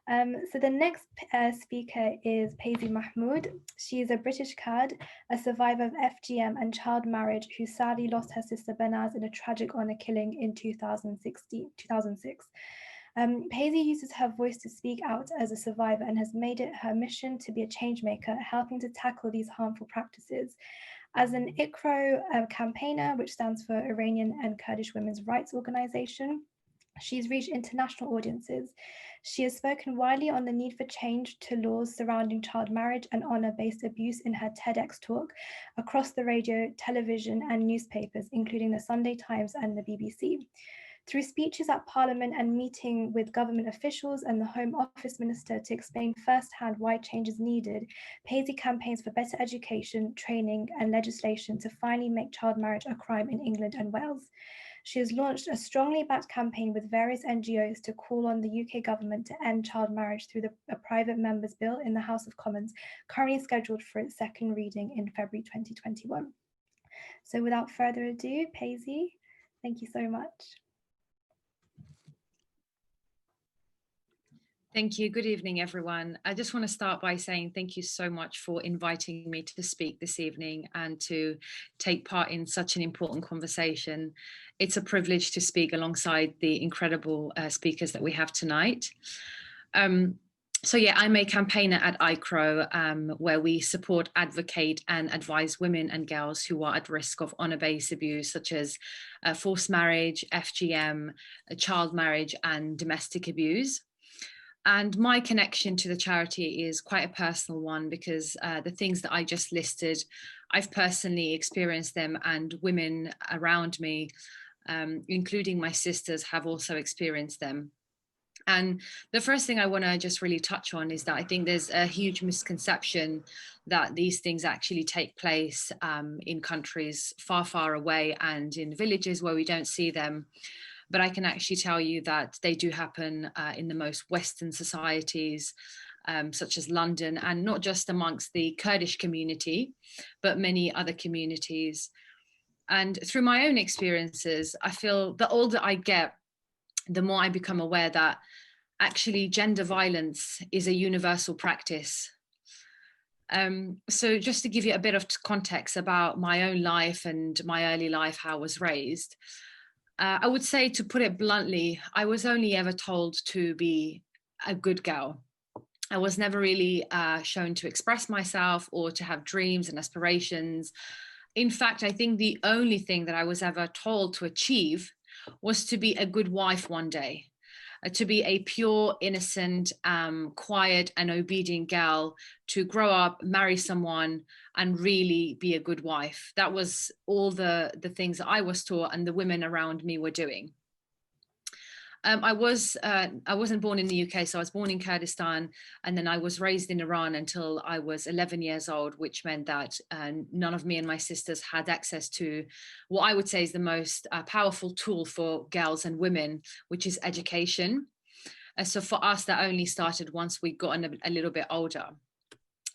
So the next speaker is Payzee Mahmood. She is a British Kurd, a survivor of FGM and child marriage who sadly lost her sister Benaz in a tragic honor killing in 2006. Payzee uses her voice to speak out as a survivor and has made it her mission to be a change maker, helping to tackle these harmful practices. As an ICRO campaigner, which stands for Iranian and Kurdish Women's Rights Organization, she's reached international audiences. She has spoken widely on the need for change to laws surrounding child marriage and honor-based abuse in her TEDx talk across the radio, television, and newspapers, including the Sunday Times and the BBC. Through speeches at Parliament and meeting with government officials and the Home Office Minister to explain firsthand why change is needed, Payzee campaigns for better education, training, and legislation to finally make child marriage a crime in England and Wales. She has launched a strongly backed campaign with various NGOs to call on the UK government to end child marriage through a private member's bill in the House of Commons, currently scheduled for its second reading in February 2021. So without further ado, Payzee, thank you so much. Thank you. Good evening, everyone. I just want to start by saying thank you so much for inviting me to speak this evening and to take part in such an important conversation. It's a privilege to speak alongside the incredible speakers that we have tonight. So yeah, I'm a campaigner at ICRO, where we support, advocate and advise women and girls who are at risk of honor-based abuse, such as forced marriage, FGM, child marriage and domestic abuse. And my connection to the charity is quite a personal one because the things that I just listed, I've personally experienced them, and women around me, including my sisters, have also experienced them. And the first thing I want to just really touch on is that I think there's a huge misconception that these things actually take place in countries far, far away and in villages where we don't see them. But I can actually tell you that they do happen in the most Western societies, such as London, and not just amongst the Kurdish community, but many other communities. And through my own experiences, I feel the older I get, the more I become aware that actually gender violence is a universal practice. So just to give you a bit of context about my own life and my early life, how I was raised, I would say, to put it bluntly, I was only ever told to be a good girl. I was never really shown to express myself or to have dreams and aspirations. In fact, I think the only thing that I was ever told to achieve was to be a good wife one day, to be a pure, innocent, quiet and obedient girl, to grow up, marry someone and really be a good wife. That was all the things that I was taught and the women around me were doing. I wasn't born in the UK, so I was born in Kurdistan, and then I was raised in Iran until I was 11 years old, which meant that none of me and my sisters had access to what I would say is the most powerful tool for girls and women, which is education. So for us, that only started once we got a little bit older.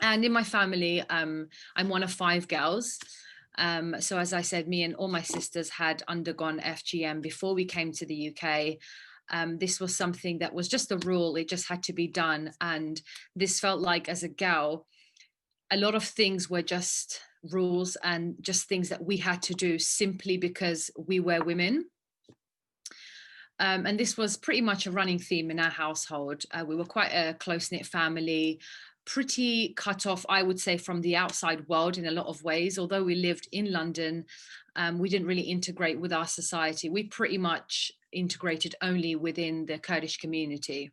And in my family, I'm one of 5 girls. So as I said, me and all my sisters had undergone FGM before we came to the UK. This was something that was just a rule. It just had to be done. And this felt like, as a girl, a lot of things were just rules and just things that we had to do simply because we were women. And this was pretty much a running theme in our household. We were quite a close-knit family, pretty cut off, I would say, from the outside world in a lot of ways. Although we lived in London, we didn't really integrate with our society. We pretty much integrated only within the Kurdish community.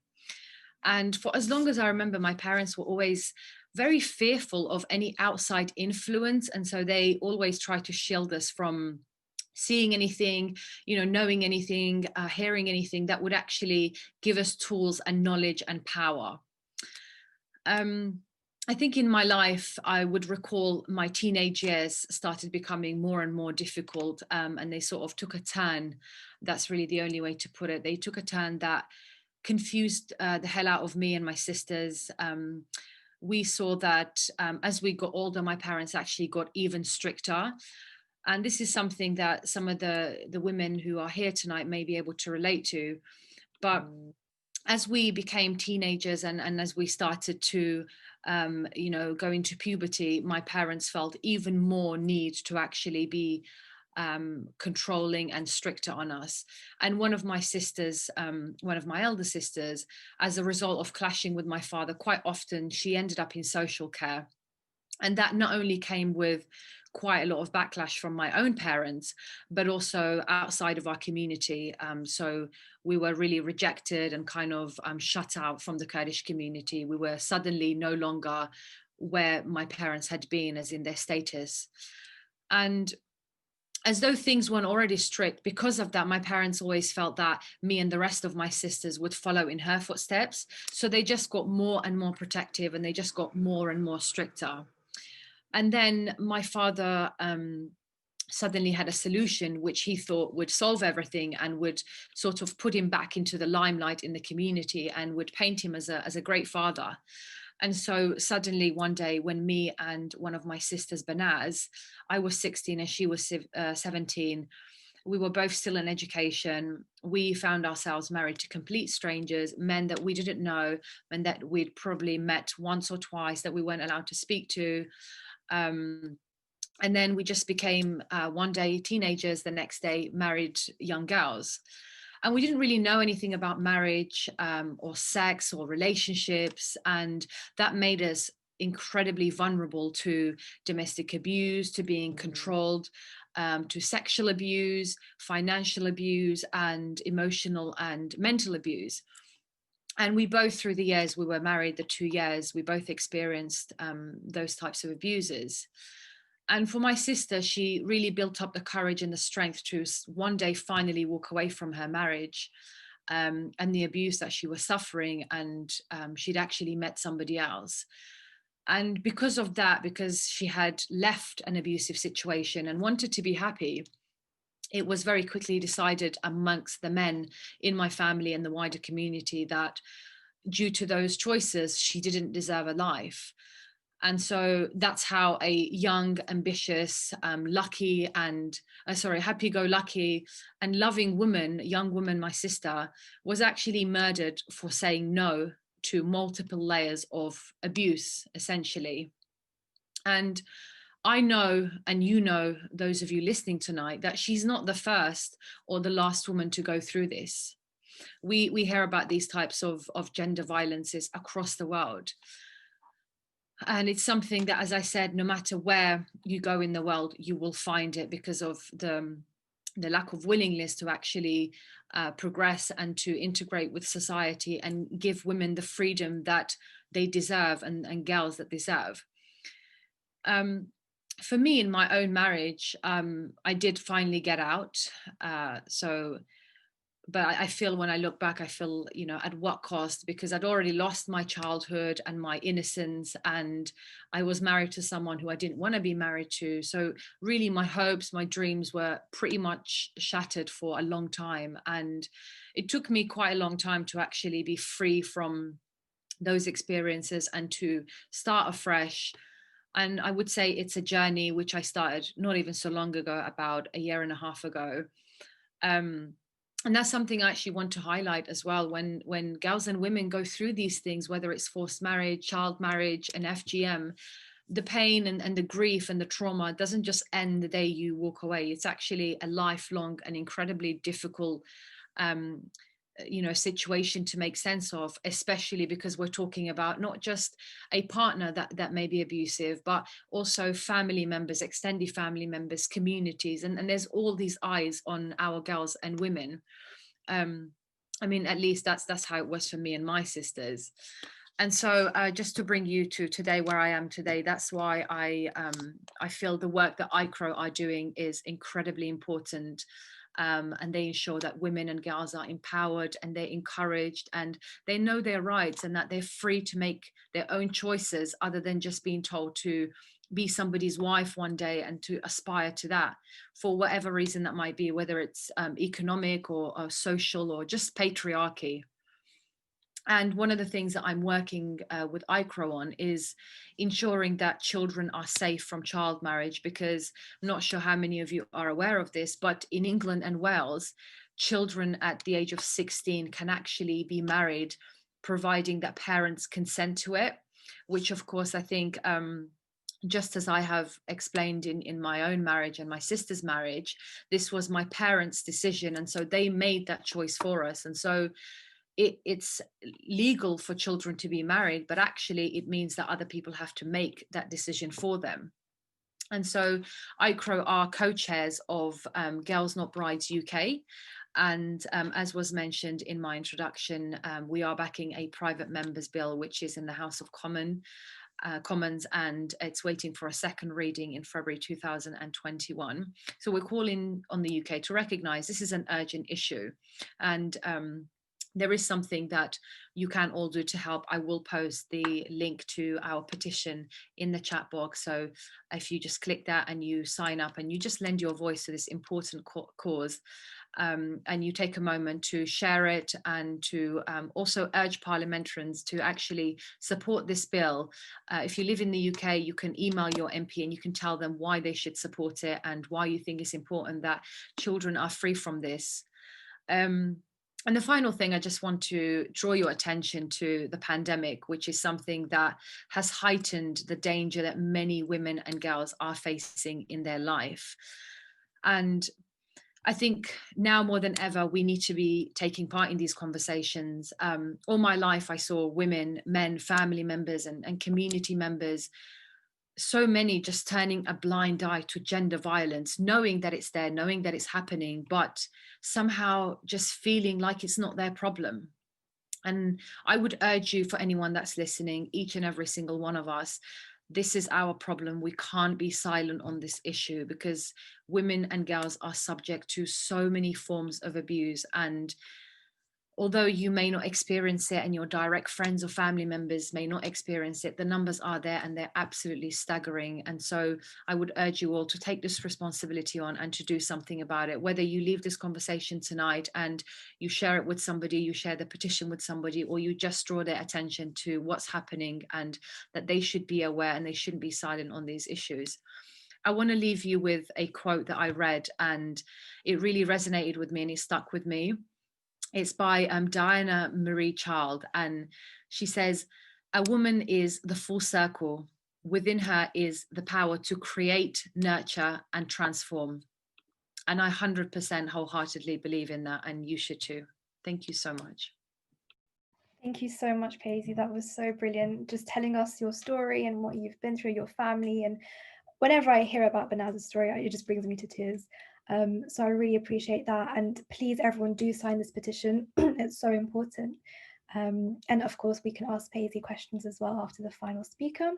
And for as long as I remember, my parents were always very fearful of any outside influence. And so they always tried to shield us from seeing anything, knowing anything, hearing anything that would actually give us tools and knowledge and power. I think in my life, I would recall my teenage years started becoming more and more difficult, and they sort of took a turn. That's really the only way to put it. They took a turn that confused the hell out of me and my sisters. We saw that as we got older, my parents actually got even stricter. And this is something that some of the women who are here tonight may be able to relate to. But as we became teenagers and as we started to go into puberty, my parents felt even more need to actually be controlling and stricter on us. And one of my sisters, one of my elder sisters, as a result of clashing with my father, quite often she ended up in social care. And that not only came with quite a lot of backlash from my own parents, but also outside of our community. So we were really rejected and kind of shut out from the Kurdish community. We were suddenly no longer where my parents had been, as in their status. And as though things weren't already strict, because of that, my parents always felt that me and the rest of my sisters would follow in her footsteps. So they just got more and more protective, and they just got more and more stricter. And then my father suddenly had a solution which he thought would solve everything and would sort of put him back into the limelight in the community and would paint him as a great father. And so suddenly one day, when me and one of my sisters, Banaz, I was 16 and she was 17, we were both still in education. We found ourselves married to complete strangers, men that we didn't know, men that we'd probably met once or twice that we weren't allowed to speak to. And then we just became one day teenagers, the next day married young girls. And we didn't really know anything about marriage or sex or relationships. And that made us incredibly vulnerable to domestic abuse, to being controlled, to sexual abuse, financial abuse, and emotional and mental abuse. And we both, through the years we were married, the 2 years, we both experienced those types of abuses. And for my sister, she really built up the courage and the strength to one day finally walk away from her marriage and the abuse that she was suffering. And she'd actually met somebody else. And because of that, because she had left an abusive situation and wanted to be happy, it was very quickly decided amongst the men in my family and the wider community that due to those choices, she didn't deserve a life. And so that's how a young, ambitious, lucky and happy-go-lucky and loving woman, young woman, my sister, was actually murdered for saying no to multiple layers of abuse, essentially. And I know, and you know, those of you listening tonight, that she's not the first or the last woman to go through this. We hear about these types of gender violences across the world. And it's something that, as I said, no matter where you go in the world, you will find it because of the lack of willingness to actually progress and to integrate with society and give women the freedom that they deserve and girls that deserve. For me, in my own marriage, I did finally get out. But I feel when I look back, I feel, at what cost? Because I'd already lost my childhood and my innocence, and I was married to someone who I didn't want to be married to. So really my hopes, my dreams were pretty much shattered for a long time. And it took me quite a long time to actually be free from those experiences and to start afresh. And I would say it's a journey which I started not even so long ago, about a year and a half ago. And that's something I actually want to highlight as well. When girls and women go through these things, whether it's forced marriage, child marriage, and FGM, the pain and the grief and the trauma doesn't just end the day you walk away. It's actually a lifelong and incredibly difficult situation to make sense of, especially because we're talking about not just a partner that may be abusive, but also family members, extended family members, communities, and there's all these eyes on our girls and women. I mean, at least that's how it was for me and my sisters. And so just to bring you to today, where I am today, that's why I feel the work that ICRO are doing is incredibly important. And they ensure that women and girls are empowered and they're encouraged and they know their rights and that they're free to make their own choices other than just being told to be somebody's wife one day and to aspire to that for whatever reason that might be, whether it's economic or social or just patriarchy. And one of the things that I'm working with ICRO on is ensuring that children are safe from child marriage, because I'm not sure how many of you are aware of this, but in England and Wales, children at the age of 16 can actually be married, providing that parents consent to it, which of course I think, just as I have explained in my own marriage and my sister's marriage, this was my parents' decision. And so they made that choice for us. And so it's legal for children to be married, but actually it means that other people have to make that decision for them. And so ICRO are co-chairs of Girls Not Brides UK. And as was mentioned in my introduction, we are backing a private members bill, which is in the House of Commons, and it's waiting for a second reading in February 2021. So we're calling on the UK to recognise this is an urgent issue. And there is something that you can all do to help. I will post the link to our petition in the chat box. So if you just click that and you sign up and you just lend your voice to this important cause, and you take a moment to share it and to also urge parliamentarians to actually support this bill. If you live in the UK, you can email your MP and you can tell them why they should support it and why you think it's important that children are free from this. And the final thing, I just want to draw your attention to the pandemic, which is something that has heightened the danger that many women and girls are facing in their life. And I think now more than ever, we need to be taking part in these conversations. All my life, I saw women, men, family members, and community members, so many just turning a blind eye to gender violence, knowing that it's there, knowing that it's happening, but somehow just feeling like it's not their problem. And I would urge you, for anyone that's listening, each and every single one of us, this is our problem. We can't be silent on this issue, because women and girls are subject to so many forms of abuse. And although you may not experience it and your direct friends or family members may not experience it, the numbers are there and they're absolutely staggering. And so I would urge you all to take this responsibility on and to do something about it. Whether you leave this conversation tonight and you share it with somebody, you share the petition with somebody, or you just draw their attention to what's happening and that they should be aware and they shouldn't be silent on these issues. I want to leave you with a quote that I read and it really resonated with me and it stuck with me. It's by Diana Marie Child, and she says, "A woman is the full circle. Within her is the power to create, nurture, and transform." And I 100% wholeheartedly believe in that, and you should too. Thank you so much. Thank you so much, Payzee. That was so brilliant. Just telling us your story and what you've been through, your family. And whenever I hear about Banaz's story, it just brings me to tears. So I really appreciate that. And please, everyone, do sign this petition. It's so important. And of course, we can ask Payzee questions as well after the final speaker.